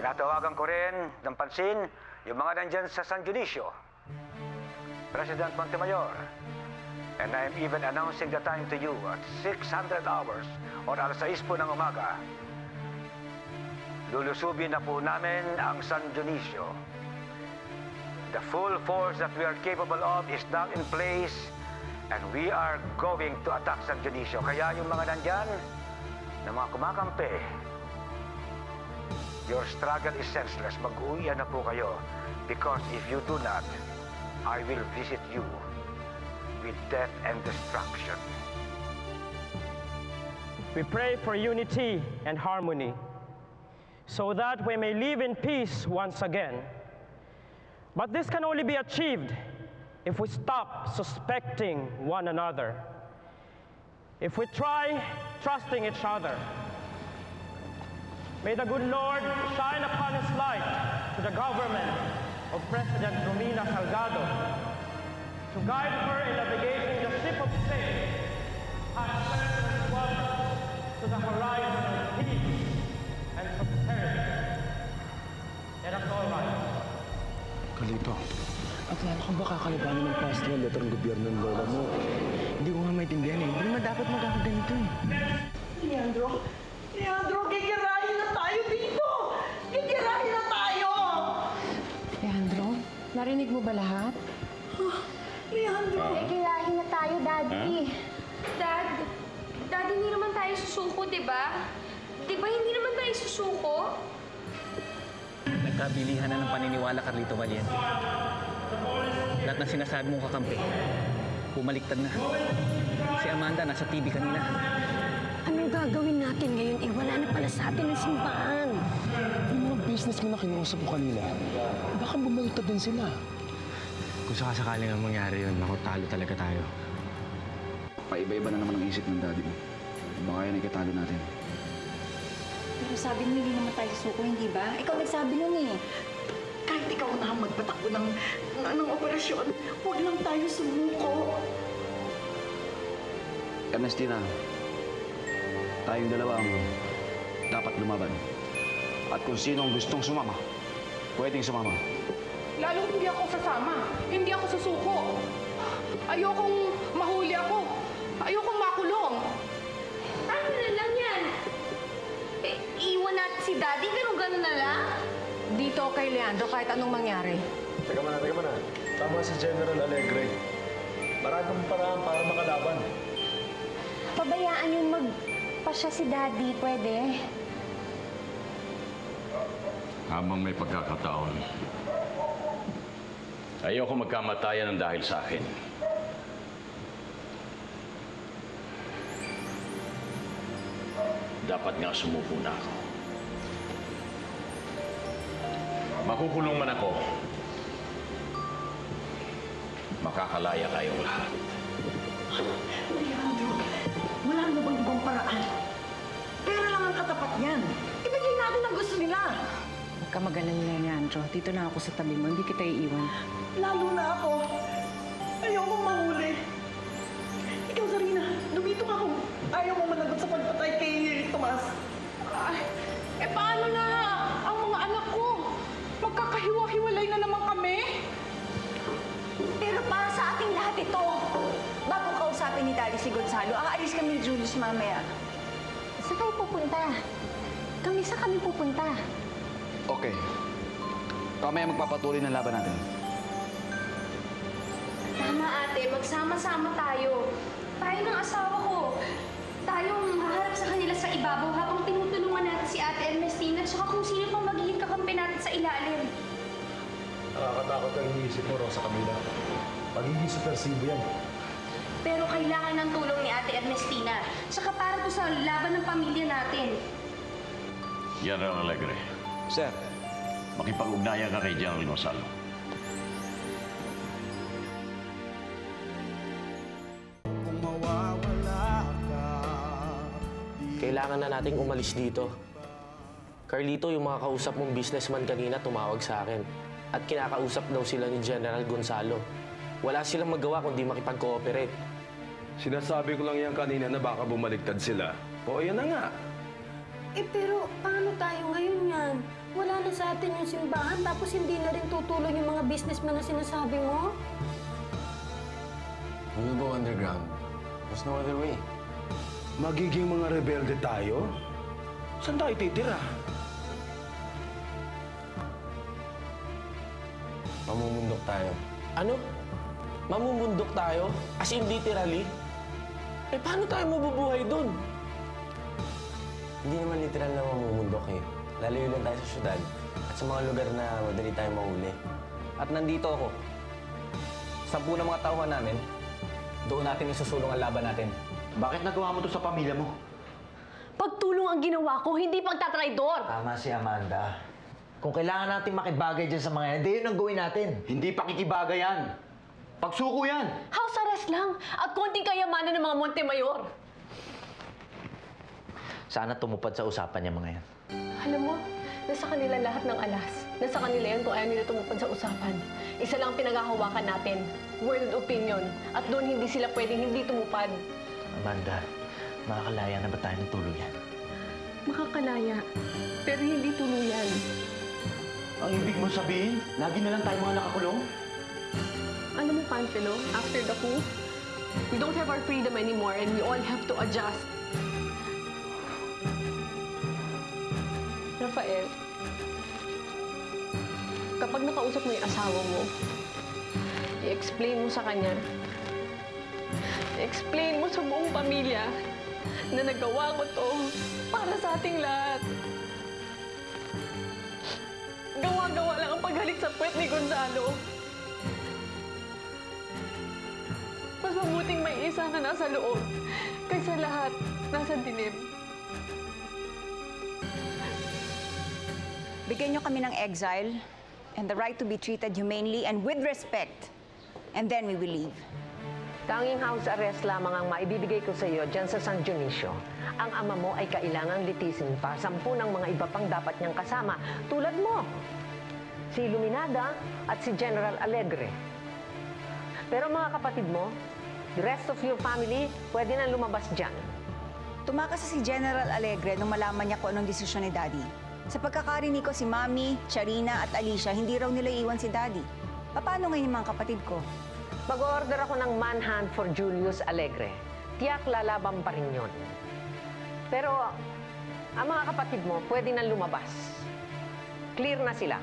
Tinatawagan ko rin ng pansin yung mga nandyan sa San Dionisio. President Montemayor, and I am even announcing the time to you at 600 hours or alas 6 po ng umaga. Lulusubin na po namin ang San Dionisio. The full force that we are capable of is now in place and we are going to attack San Dionisio. Kaya yung mga nandyan, na mga kumakampi, your struggle is senseless. Mag-uwian na po kayo because if you do not, I will visit you with death and destruction. We pray for unity and harmony so that we may live in peace once again. But this can only be achieved if we stop suspecting one another, if we try trusting each other. May the good Lord shine upon His light to the government of President Romina Salgado to guide her in navigating the ship of state as President was to the horizon of peace and prosperity. Let us all rise. Carlito, at lalo kang baka kalabanin ng past na letter ng gobyerno ng lola mo. Hindi ko nga maintindihan eh. Hindi naman dapat magkakaganito eh. Leandro! Leandro, gigirahin na tayo dito! Gigirahin na tayo! Leandro, narinig mo ba lahat? Leandro! Gigirahin na tayo, Daddy. Dad, hindi naman tayo susuko, diba? Diba hindi naman tayo susuko? Nagkabilihan na ng paniniwala, Carlito Valiente. Lahat ng sinasabi mong kakampi, bumaliktad na. Si Amanda nasa TV kanina. Anong gagawin natin ngayon? Wala na pala sa atin ang simbahan. Yung mga businessman na kinuusap ko kanina, baka bumaliktad din sila. Kung sakasakali nga mangyari yun, naku, talo talaga tayo. Paiba-iba na naman ang isip ng daddy mo. Baka yan ay katalo natin. Pero sabi mo, hindi naman tayo susuko, hindi ba? Ikaw nagsabi nun eh. Kahit ikaw na ang magpatakbo ng operasyon, huwag lang tayo sumuko. Ernestina, tayong dalawa ang dapat lumaban. At kung sino ang gustong sumama, pwedeng sumama. Lalong hindi ako sasama. Hindi ako susuko. Ayokong mahuli ako. Ayokong makulong. Ano na lang yan? Iwan natin si Daddy, ganun-ganun na lang? Dito kay Leandro, kahit anong mangyari. Teka muna. Tama si General Alegre. Maraming paraan para makalaban. Pabayaan yung magpasya si Daddy, pwede? Habang may pagkakataon, ayoko magkamatayan ng dahil sa akin. Dapat nga sumuko na ako. Makukulong man ako, makakalaya kayong lahat. Leandro, wala na bang ibang paraan? Pera lang ang katapat niyan. Ibigay natin ang gusto nila. Huwag ka mag-alala, Leandro. Dito na ako sa tabi mo. Hindi kita iiwan. Lalo na ako. Ayokong mahuli. Ikaw, Zarina, dumito ka kung ayaw mo managot sa pagpatay kay Tomas. Paano na ang mga anak ko? Magkakahiwa-hiwalay na naman kami? Pero para sa ating lahat ito, bago kausapin ni Daddy si Gonzalo, aalis kami ni Julius mamaya. Saan kayo pupunta? Saan kami pupunta? Okay. Mamaya magpapatuloy ng laban natin. Tama, ate. Magsama-sama tayo. Tayo ng asawa ko. Tayong haharap sa kanila sa ibabaw habang tinutulungan natin si Ate Ernestina at saka kung sino pang magiging kakampi natin sa ilalim. Nakakatakot ang iniisip mo, Rosa Camila. Magiging supersibo yan. Pero kailangan ng tulong ni Ate Ernestina. Saka para to sa laban ng pamilya natin. General Alegre. Sir. Makipag-ugnayan ka kay General Gonzalo. Kailangan na nating umalis dito. Carlito, yung mga kausap mong businessman kanina tumawag sa akin. At kinakausap daw sila ni General Gonzalo. Wala silang magawa kundi makipag-cooperate. Sinasabi ko lang yan kanina na baka bumaliktad sila. O, yan na nga. Pero paano tayo ngayon yan? Wala na sa atin yung simbahan, tapos hindi na rin tutulong yung mga businessman na sinasabi mo? We will go underground. There's no other way. Magiging mga rebelde tayo? Saan tayo titira? Mamumundok tayo. Ano? Mamumundok tayo? As in literally? Paano tayo mabubuhay dun? Hindi naman literal na mamumundok eh. Lalayo lang tayo sa syudad at sa mga lugar na madali tayong mahuli. At nandito ako. 10 ng mga tauhan namin, doon natin isusulong ang laban natin. Bakit nagawa mo to sa pamilya mo? Pagtulong ang ginawa ko, hindi pagtatraidor! Tama si Amanda. Kung kailangan natin makibagay dyan sa mga yan, hindi yun ang gawin natin. Hindi pakikibagay yan. Pagsuko yan. House arrest lang at konting kayamanan ng mga Montemayor. Sana tumupad sa usapan niya mga yan. Alam mo, nasa kanila lahat ng alas. Nasa kanila yan kung ayaw nila tumupad sa usapan. Isa lang pinaghahawakan natin, world opinion. At doon hindi sila pwedeng hindi tumupad. Amanda, makakalaya na ba tayo ng tuluyan? Makakalaya, pero hindi tuluyan. Ang ibig mo sabihin, lagi na lang tayo mga nakakulong? Alam mo, Panfilo, after the coup, we don't have our freedom anymore and we all have to adjust. Rafael, kapag nakausap mo yung asawa mo, i-explain mo sa kanya, i-explain mo sa buong pamilya na nagawa ko to para sa ating lahat. Gawa-gawa lang ang paghalik sa puwet ni Gonzalo. Mas mabuting may isa na nasa loob kaysa lahat nasa dilim. Bigyan niyo kami ng exile and the right to be treated humanely and with respect. And then we will leave. Tanging house arrest lamang ang maibibigay ko sa iyo dyan sa San Dionisio. Ang ama mo ay kailangang litisin pa 10 ng mga iba pang dapat niyang kasama, tulad mo, si Iluminada at si General Alegre. Pero mga kapatid mo, the rest of your family, pwede na lumabas dyan. Tumakas si General Alegre nung malaman niya kung anong desisyon ni Daddy. Sa pagkakarinig ko si Mami, Charina at Alicia, hindi raw nila iwan si Daddy. Paano ngayon yung mga kapatid ko? Mag-order ako ng manhunt for Julius Alegre. Tiyak lalaban pa rin yun. Pero ang mga kapatid mo, pwede na lumabas. Clear na sila.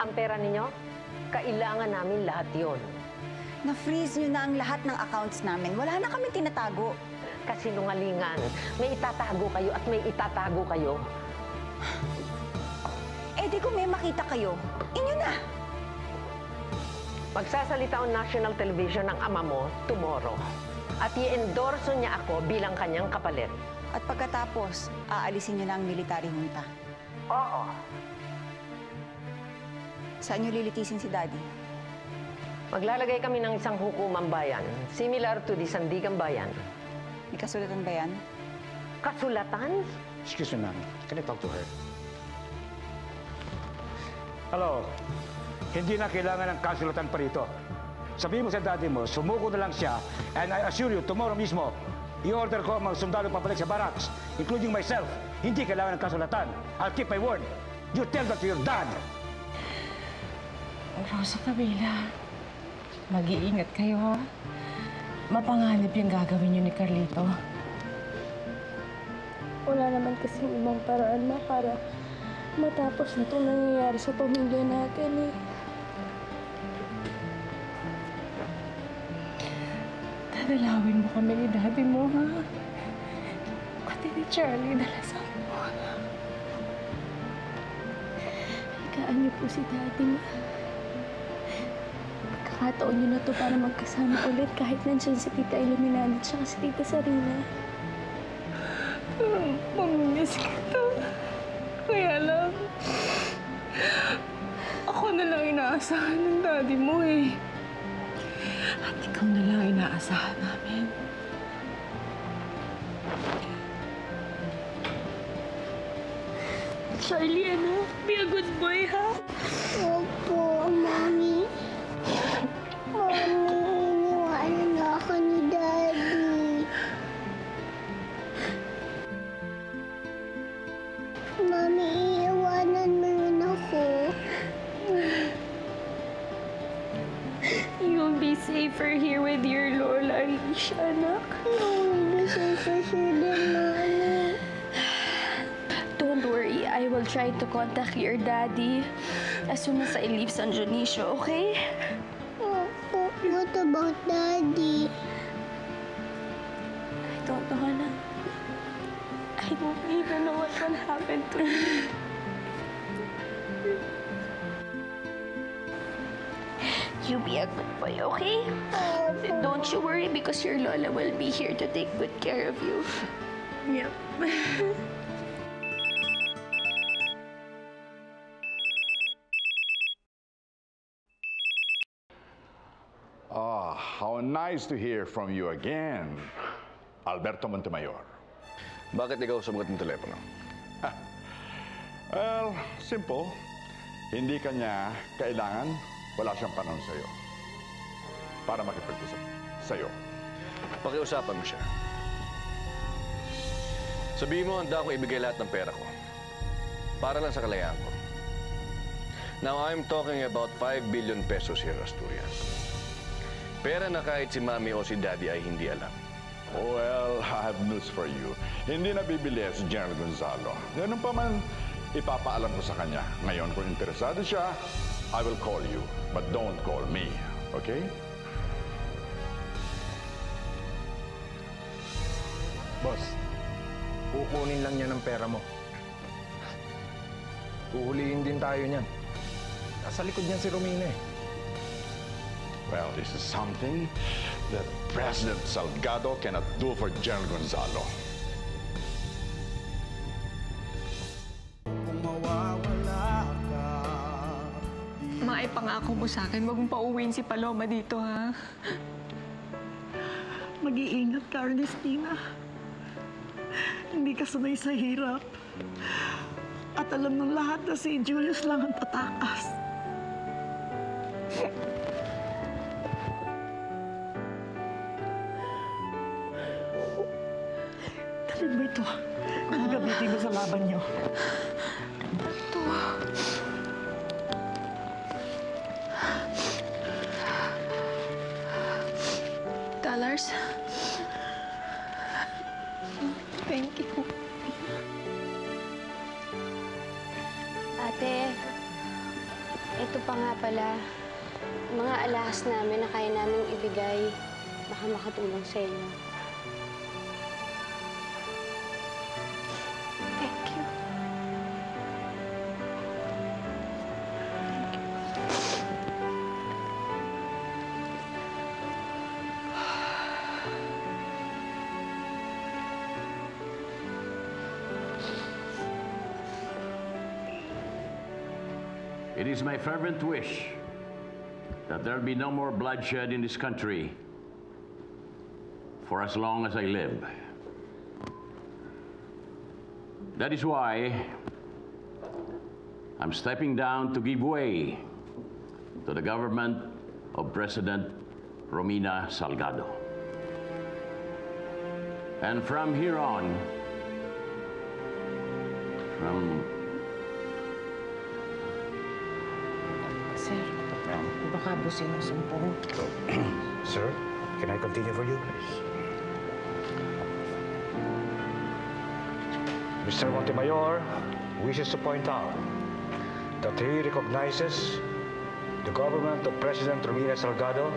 Ang pera ninyo, kailangan namin lahat yon. Na-freeze nyo na ang lahat ng accounts namin. Wala na kami tinatago. Kasinungalingan. May itatago kayo at may itatago kayo. Eh di kung may makita kayo, inyo na. Magsasalita ang National Television ng ama mo tomorrow. At i-endorso niya ako bilang kanyang kapalit. At pagkatapos, aalisin nyo na ang military junta. Oo. Saan nyo lilitisin si Daddy? Maglalagay kami ng isang hukumang bayan, similar to the Sandigang Bayan. May kasulatan ba yan? Kasulatan? Excuse me, ma'am. Can I talk to her? Hello. Hindi na kailangan ng kasulatan pa rito. Sabihin mo sa daddy mo, sumuko na lang siya, and I assure you, tomorrow mismo, i-order ko ang mga sundalo pabalik sa barracks, including myself. Hindi kailangan ng kasulatan. I'll keep my word. You tell that to your dad. Rosa Camila, mag-iingat kayo, ha? Mapanganib yung gagawin niyo ni Carlito. Wala naman kasing ibang paraan na para matapos na itong nangyayari sa pamilya natin eh. Dadalawin mo kami ni Daddy mo, ha? Pati ni Charlie, dalasal mo. Higaan niyo po si Daddy, ma. Pagkakataon niyo na to para magkasama ulit kahit nandiyan si Tita Iluminada at si Tita Sarina. Mamiss kita. Kaya lang, ako na lang inaasahan ng Daddy mo, eh. At ikaw na lang inaasahan namin. Charlie, ano? Be a good boy, ha? Opo, Mami. Mami, iniwanan na ako ni Daddy. susunod, Mami. Don't worry, I will try to contact your daddy as soon as I leave San Dionisio, okay? Opo, what about Daddy? I don't know, Hannah. I don't even know what will happen to me. You be a good boy, okay? Don't you worry because your Lola will be here to take good care of you. Yep. Ah, how nice to hear from you again, Alberto Montemayor. Bakit ikaw sumagot ng telepono? Well, simple. Hindi kanya kailangan, wala siyang panahon sa'yo. Para makipag-usap sa'yo. Pakiusapan mo siya. Sabihin mo, handa akong ibigay lahat ng pera ko. Para lang sa kalayaan ko. Now, I'm talking about 5 billion pesos here in Asturias. Pera na kahit si Mami o si Daddy ay hindi alam. Well, I have news for you. Hindi na bibili si General Gonzalo. Ganun pa man, ipapaalam ko sa kanya. Ngayon, kung interesado siya, I will call you. But don't call me, okay? Boss, kukunin lang niya ng pera mo. Uhulihin din tayo niyan. Nasa likod niyan si Romina eh. Well, this is something that President Salgado cannot do for General Gonzalo. Maipangako mo sa akin, huwag mong pauwiin si Paloma dito, ha? Mag-iingat ka, Ernestina. Hindi ka sanay sa hirap. At alam ng lahat na si Julius lang ang tatakas. Dalhin mo ito. Gagamitin mo sa laban niyo. Ito. $. Thank you. Ate, ito pa nga pala, mga alahas namin na kaya namin ibigay, baka makatulong sa inyo. Thank you. It is my fervent wish that there be no more bloodshed in this country for as long as I live. That is why I'm stepping down to give way to the government of President Romina Salgado. And from here on, Sir, baka busin ang sumpong. Sir, can I continue for you, please? Mr. Montemayor wishes to point out that he recognizes the government of President Romina Salgado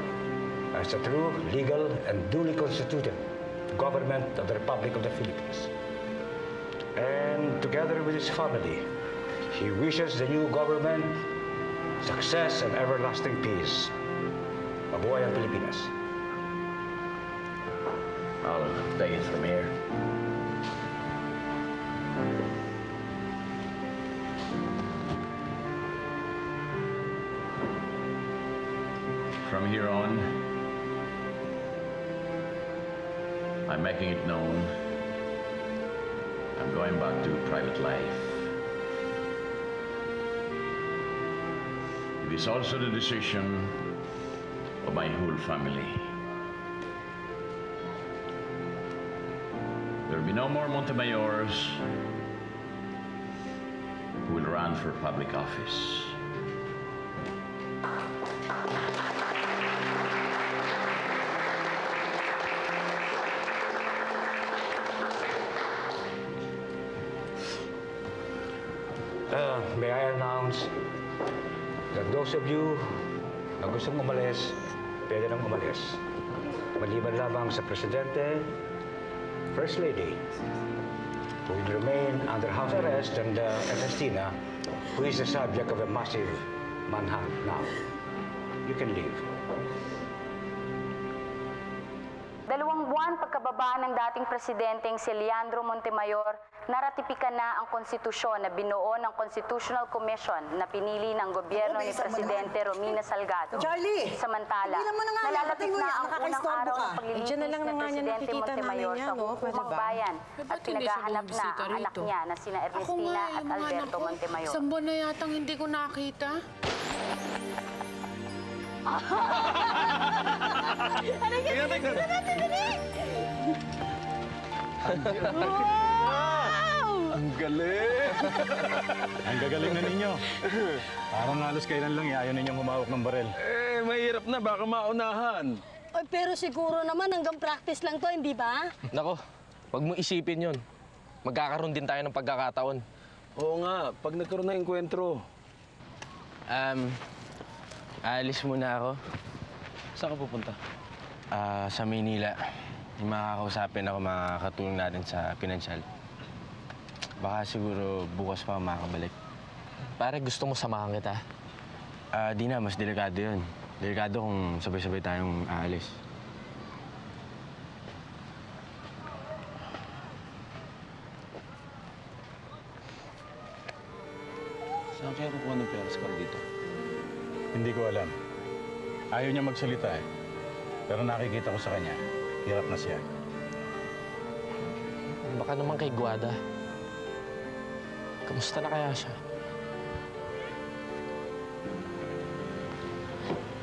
as a true, legal, and duly constituted government of the Republic of the Philippines. And together with his family, he wishes the new government success and everlasting peace. Mabuhay ang Pilipinas. I'll take it from here. From here on, I'm making it known I'm going back to private life. It is also the decision of my whole family. There will be no more Montemayors who will run for public office. May I announce that those of you na gustong umalis, pwede nang umalis. Maliban lamang sa Presidente, First Lady, who will remain under house arrest, and Ernestina, who is the subject of a massive manhunt now. You can leave. 2 buwan pagkababa ng dating presidenteng si Leandro Montemayor, naratipika na ang konstitusyon na binuo ng Constitutional Commission na pinili ng gobyerno ni Presidente Romina Salgado. Charlie! Samantala, nalalapit na ang unang araw ng paglilitis ni Presidente Montemayor sa hukumang bayan at pinaghahanap na ang anak niya na sina Ernestina at Alberto Montemayor. Isang buwan na yatang hindi ko nakita. Ang galing! Ang gagaling na ninyo. Parang halos kailan lang ayaw ninyong humawak ng barel. Eh, mahirap na. Baka maunahan. Oy, pero siguro naman hanggang practice lang to, hindi ba? Nako, wag mo isipin yon. Magkakaroon din tayo ng pagkakataon. Oo nga, pag nagkaroon ng enkwentro. Aalis muna ako. Saan ka pupunta? Sa Maynila. Yung makakausapin ako, makakatulong natin sa pinansyal. Baka siguro bukas pa makakabalik. Pare, gusto mo samahan kita? Di na, mas delikado yun. Delikado kung sabay-sabay tayong aalis. Saan kaya kukuha ng pera si Carlito? Hindi ko alam. Ayaw niya magsalita eh. Pero nakikita ko sa kanya, hirap na siya. Baka naman kay Guada. Kamusta na kaya siya?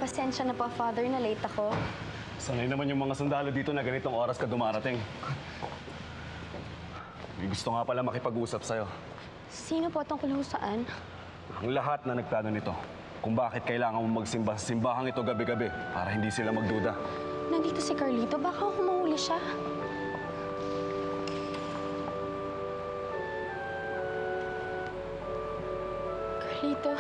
Pasensya na po, Father, na late ako. Sanay naman yung mga sundalo dito na ganitong oras ka dumarating. May gusto nga pala makipag-usap sa'yo. Sino po tungkol saan? Ang lahat na nagplano nito. Kung bakit kailangan mo magsimba sa simbahang ito gabi-gabi para hindi sila magduda. Nandito si Carlito. Baka humahuli siya. Carlito.